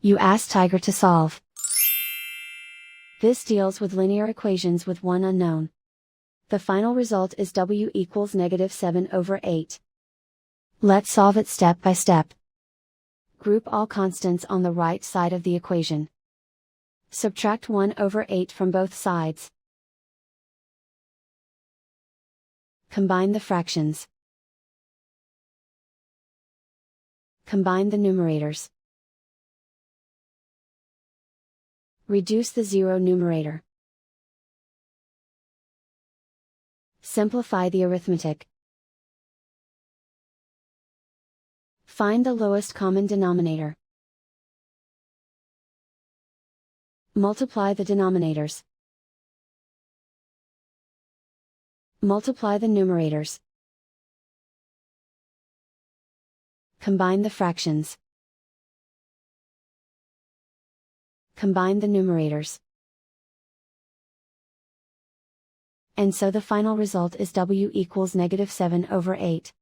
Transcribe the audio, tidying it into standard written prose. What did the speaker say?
You ask Tiger to solve. This deals with linear equations with one unknown. The final result is w equals -7/8. Let's solve it step by step. Group all constants on the right side of the equation. Subtract 1/8 from both sides. Combine the fractions. Combine the numerators. Reduce the zero numerator. Simplify the arithmetic. Find the lowest common denominator. Multiply the denominators. Multiply the numerators. Combine the fractions. Combine the numerators. And so the final result is w equals -7/8.